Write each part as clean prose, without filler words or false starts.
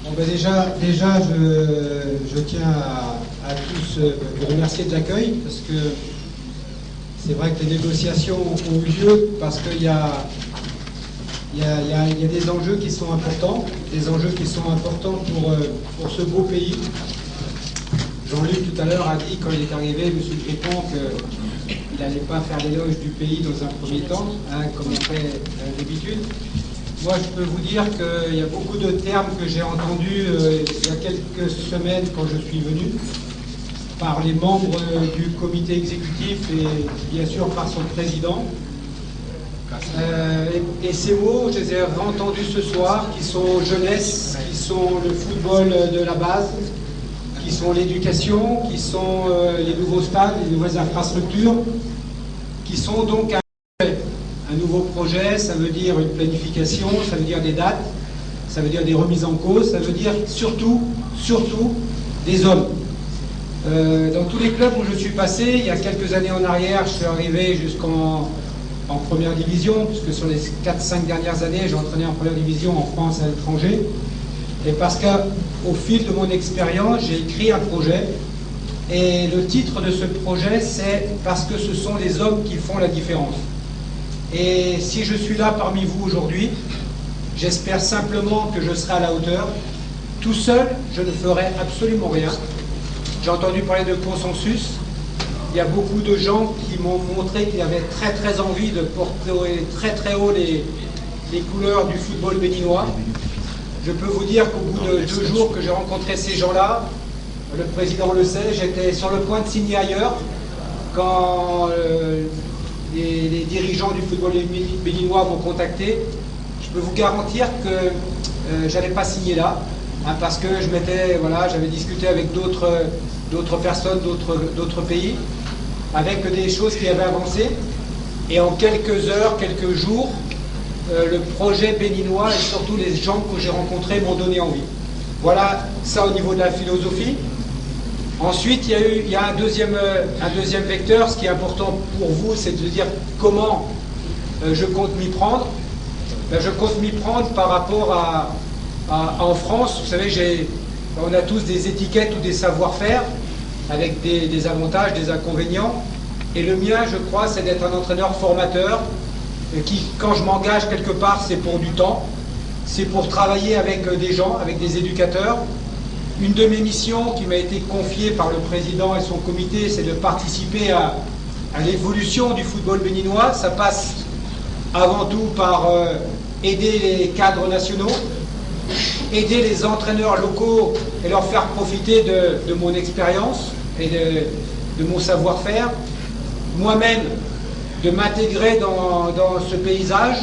Bon, ben déjà je tiens à tous vous remercier de l'accueil, parce que c'est vrai que les négociations ont eu lieu parce qu'il y a des enjeux qui sont importants, pour ce beau pays. Jean-Luc tout à l'heure a dit, quand il est arrivé, M. Crépon, qu'il n'allait pas faire l'éloge du pays dans un premier temps, comme on fait d'habitude. Moi, je peux vous dire qu'il y a beaucoup de termes que j'ai entendus il y a quelques semaines quand je suis venu, par les membres du comité exécutif et bien sûr par son président. Et ces mots, je les ai entendus ce soir, qui sont jeunesse, qui sont le football de la base, qui sont l'éducation, qui sont les nouveaux stades, les nouvelles infrastructures, qui sont donc un nouveau projet. Ça veut dire une planification, ça veut dire des dates, ça veut dire des remises en cause, ça veut dire surtout des hommes. Dans tous les clubs où je suis passé, il y a quelques années en arrière, je suis arrivé jusqu'en première division, puisque sur les 4-5 dernières années, j'ai entraîné en première division en France et à l'étranger. Et parce qu'au fil de mon expérience, j'ai écrit un projet. Et le titre de ce projet, c'est « Parce que ce sont les hommes qui font la différence ». Et si je suis là parmi vous aujourd'hui, j'espère simplement que je serai à la hauteur. Tout seul, je ne ferai absolument rien. J'ai entendu parler de consensus. Il y a beaucoup de gens qui m'ont montré qu'ils avaient très envie de porter très haut les couleurs du football béninois. Je peux vous dire qu'au bout de 2 jours que j'ai rencontré ces gens-là, le président le sait, j'étais sur le point de signer ailleurs quand les dirigeants du football béninois m'ont contacté. Je peux vous garantir que je n'allais pas signer là, parce que j'avais discuté avec d'autres personnes, d'autres pays, avec des choses qui avaient avancé. Et en quelques heures, quelques jours, le projet béninois et surtout les gens que j'ai rencontrés m'ont donné envie. Voilà ça au niveau de la philosophie. Ensuite, il y a un deuxième vecteur. Ce qui est important pour vous, c'est de dire comment je compte m'y prendre. Je compte m'y prendre par rapport en France. Vous savez, on a tous des étiquettes ou des savoir-faire avec des avantages, des inconvénients. Et le mien, je crois, c'est d'être un entraîneur formateur qui, quand je m'engage quelque part, c'est pour du temps. C'est pour travailler avec des gens, avec des éducateurs. Une de mes missions qui m'a été confiée par le président et son comité, c'est de participer à l'évolution du football béninois. Ça passe avant tout par aider les cadres nationaux, aider les entraîneurs locaux et leur faire profiter de mon expérience et de mon savoir-faire. Moi-même, de m'intégrer dans ce paysage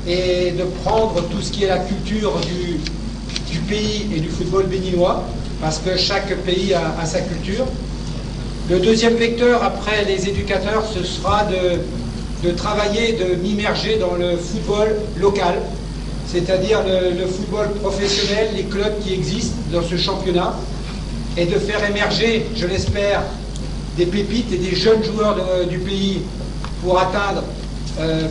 et de prendre tout ce qui est la culture du pays et du football béninois, parce que chaque pays a sa culture. Le deuxième vecteur, après les éducateurs, ce sera de travailler, de m'immerger dans le football local, c'est-à-dire le football professionnel, les clubs qui existent dans ce championnat, et de faire émerger, je l'espère, des pépites et des jeunes joueurs du pays pour atteindre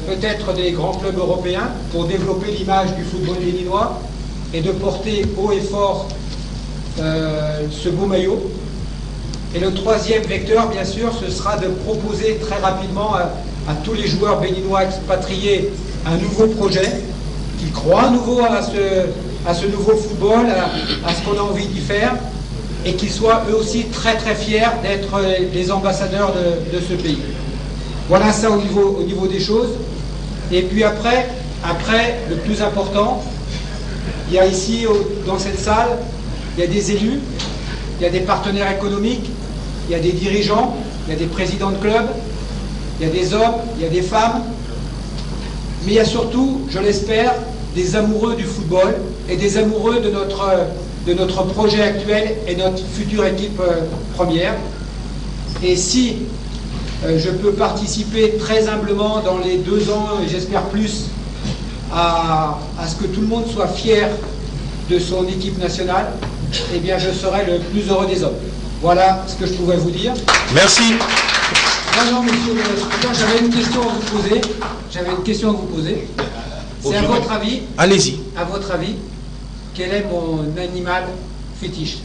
peut-être des grands clubs européens, pour développer l'image du football béninois et de porter haut et fort ce beau maillot. Et le troisième vecteur, bien sûr, ce sera de proposer très rapidement à tous les joueurs béninois expatriés un nouveau projet, qui croient à nouveau à ce nouveau football, à ce qu'on a envie d'y faire, et qu'ils soient eux aussi très fiers d'être les ambassadeurs de ce pays. Voilà ça au niveau des choses. Et puis après, le plus important, il y a ici, dans cette salle, il y a des élus, il y a des partenaires économiques, il y a des dirigeants, il y a des présidents de clubs, il y a des hommes, il y a des femmes, mais il y a surtout, je l'espère, des amoureux du football et des amoureux de notre projet actuel et notre future équipe première. Et si je peux participer très humblement dans les 2 ans, et j'espère plus, à ce que tout le monde soit fier de son équipe nationale, eh bien je serai le plus heureux des hommes. Voilà ce que je pouvais vous dire. Merci. Non, monsieur le président, j'avais une question à vous poser. C'est à votre avis. Allez-y. À votre avis, quel est mon animal fétiche.